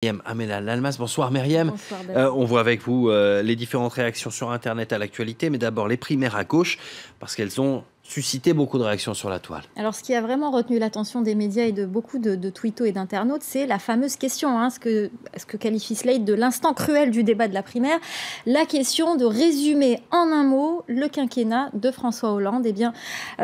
Myriam Hamel-Almas. Bonsoir Myriam. Bonsoir David. On voit avec vous les différentes réactions sur Internet à l'actualité, mais d'abord les primaires à gauche, parce qu'elles ont suscité beaucoup de réactions sur la toile. Alors, ce qui a vraiment retenu l'attention des médias et de beaucoup de twittos et d'internautes, c'est la fameuse question, ce que qualifie Slate de l'instant cruel du débat de la primaire, la question de résumer en un mot le quinquennat de François Hollande. Eh bien,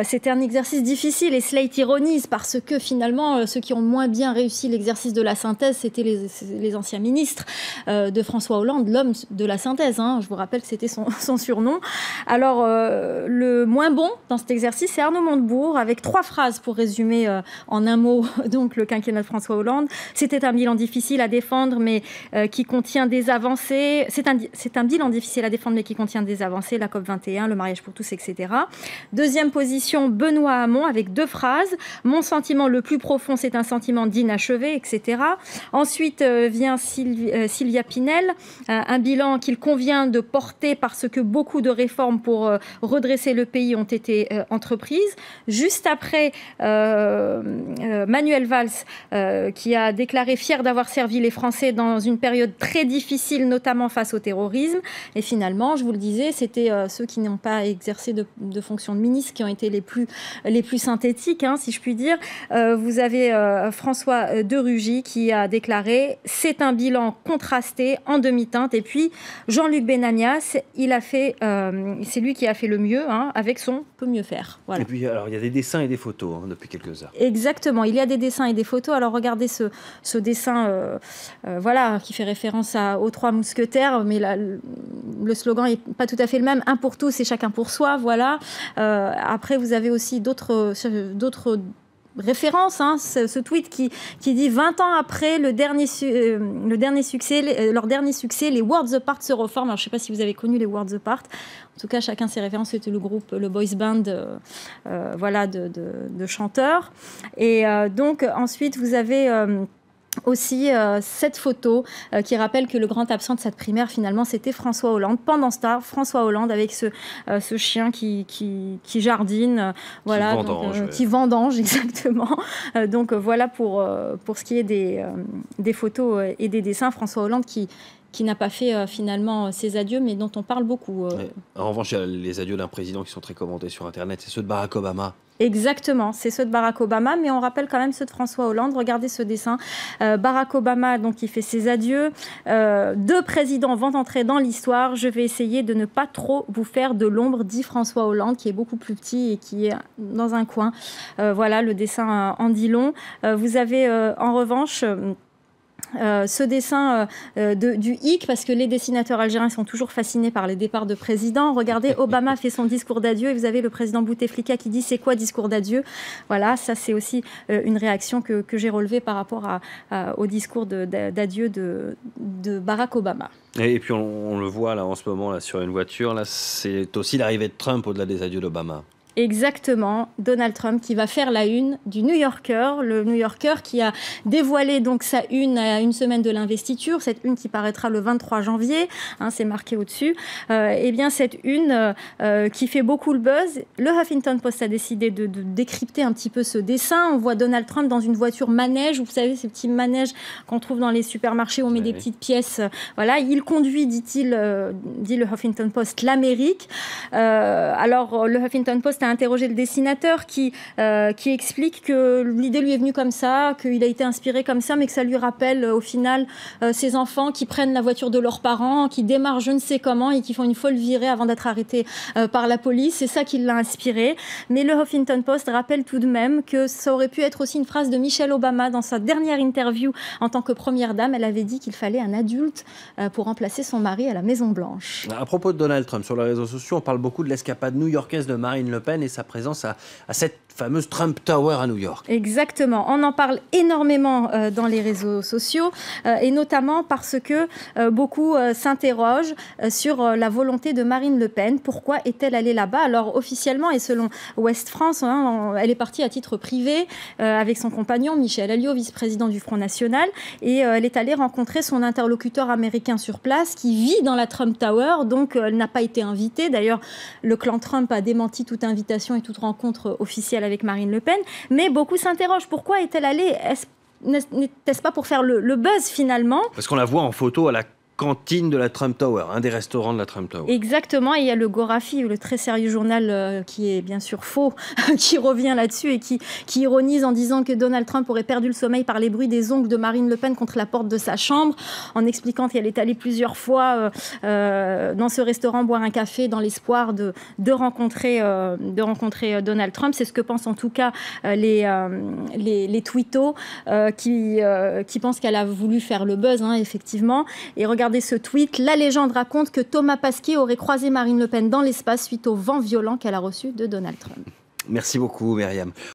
c'était un exercice difficile et Slate ironise parce que finalement, ceux qui ont moins bien réussi l'exercice de la synthèse, c'était les anciens ministres de François Hollande, l'homme de la synthèse. Je vous rappelle que c'était son surnom. Alors, le moins bon dans cet exercice, c'est Arnaud Montebourg, avec 3 phrases pour résumer en un mot donc le quinquennat de François Hollande. C'était un bilan difficile à défendre, mais qui contient des avancées. C'est un bilan difficile à défendre, mais qui contient des avancées, la COP21, le mariage pour tous, etc. Deuxième position, Benoît Hamon, avec 2 phrases. Mon sentiment le plus profond, c'est un sentiment d'inachevé, etc. Ensuite vient Sylvia Pinel, un bilan qu'il convient de porter parce que beaucoup de réformes pour redresser le pays ont été entreprises. Juste après, Manuel Valls, qui a déclaré fier d'avoir servi les Français dans une période très difficile, notamment face au terrorisme. Et finalement, je vous le disais, c'était ceux qui n'ont pas exercé de fonction de ministre qui ont été les plus synthétiques, si je puis dire. Vous avez François de Rugy qui a déclaré « C'est un bilan contrasté, en demi-teinte ». Et puis, Jean-Luc Benamias, c'est lui qui a fait le mieux, avec son « peut mieux faire ». Voilà. Et puis, alors, il y a des dessins et des photos depuis quelques heures. Exactement, il y a des dessins et des photos. Alors, regardez ce dessin qui fait référence aux 3 mousquetaires, mais le slogan n'est pas tout à fait le même. Un pour tous et chacun pour soi, voilà. Après, vous avez aussi d'autres référence, ce tweet qui dit 20 ans après leur dernier succès, les Worlds Apart se reforment. Alors, je ne sais pas si vous avez connu les Worlds Apart. En tout cas, chacun ses références. C'était le groupe, le boys band, de chanteurs. Et donc, ensuite, vous avez aussi cette photo qui rappelle que le grand absent de cette primaire, finalement, c'était François Hollande. Pendant ce temps, François Hollande avec ce chien qui jardine, qui vendange, exactement. Donc voilà pour ce qui est des photos et des dessins. François Hollande qui n'a pas fait finalement ses adieux, mais dont on parle beaucoup. En revanche, il y a les adieux d'un président qui sont très commentés sur Internet, c'est ceux de Barack Obama. Exactement, c'est ceux de Barack Obama, mais on rappelle quand même ceux de François Hollande. Regardez ce dessin. Barack Obama, donc, qui fait ses adieux. 2 présidents vont entrer dans l'histoire. Je vais essayer de ne pas trop vous faire de l'ombre, dit François Hollande, qui est beaucoup plus petit et qui est dans un coin. Voilà, le dessin en dit long. Vous avez en revanche ce dessin du hic, parce que les dessinateurs algériens sont toujours fascinés par les départs de présidents. Regardez, Obama fait son discours d'adieu et vous avez le président Bouteflika qui dit « C'est quoi discours d'adieu ?» Voilà, ça c'est aussi une réaction que j'ai relevée par rapport au discours d'adieu de Barack Obama. Et puis on le voit là en ce moment là, sur une voiture, là, c'est aussi l'arrivée de Trump au-delà des adieux d'Obama. Exactement, Donald Trump qui va faire la une du New Yorker, le New Yorker qui a dévoilé donc sa une à une semaine de l'investiture, cette une qui paraîtra le 23 janvier, c'est marqué au-dessus. Eh bien cette une qui fait beaucoup le buzz, le Huffington Post a décidé de décrypter un petit peu ce dessin. On voit Donald Trump dans une voiture manège, vous savez ces petits manèges qu'on trouve dans les supermarchés où on met des petites pièces. Voilà, il conduit, dit le Huffington Post, l'Amérique. Alors le Huffington Post a interrogé le dessinateur qui explique que l'idée lui est venue comme ça, qu'il a été inspiré comme ça, mais que ça lui rappelle au final ces enfants qui prennent la voiture de leurs parents, qui démarrent je ne sais comment et qui font une folle virée avant d'être arrêtés par la police. C'est ça qui l'a inspiré. Mais le Huffington Post rappelle tout de même que ça aurait pu être aussi une phrase de Michelle Obama dans sa dernière interview en tant que première dame. Elle avait dit qu'il fallait un adulte pour remplacer son mari à la Maison-Blanche. À propos de Donald Trump, sur les réseaux sociaux, on parle beaucoup de l'escapade new-yorkaise de Marine Le Pen et sa présence à cette fameuse Trump Tower à New York. Exactement. On en parle énormément dans les réseaux sociaux et notamment parce que beaucoup s'interrogent sur la volonté de Marine Le Pen. Pourquoi est-elle allée là-bas? Alors officiellement et selon Ouest France, elle est partie à titre privé avec son compagnon Michel Alliot, vice-président du Front National, et elle est allée rencontrer son interlocuteur américain sur place qui vit dans la Trump Tower, donc elle n'a pas été invitée. D'ailleurs, le clan Trump a démenti toute invitation et toute rencontre officielle avec Marine Le Pen, mais beaucoup s'interrogent. Pourquoi est-elle allée? n'était-ce pas pour faire le buzz finalement? Parce qu'on la voit en photo à la cantine de la Trump Tower, un des restaurants de la Trump Tower. Exactement, et il y a le Gorafi, le très sérieux journal qui est bien sûr faux, qui revient là-dessus et qui ironise en disant que Donald Trump aurait perdu le sommeil par les bruits des ongles de Marine Le Pen contre la porte de sa chambre, en expliquant qu'elle est allée plusieurs fois dans ce restaurant boire un café dans l'espoir de rencontrer Donald Trump. C'est ce que pensent en tout cas les twittos qui pensent qu'elle a voulu faire le buzz, effectivement. Et regardez ce tweet. La légende raconte que Thomas Pasquier aurait croisé Marine Le Pen dans l'espace suite au vent violent qu'elle a reçu de Donald Trump. Merci beaucoup, Myriam.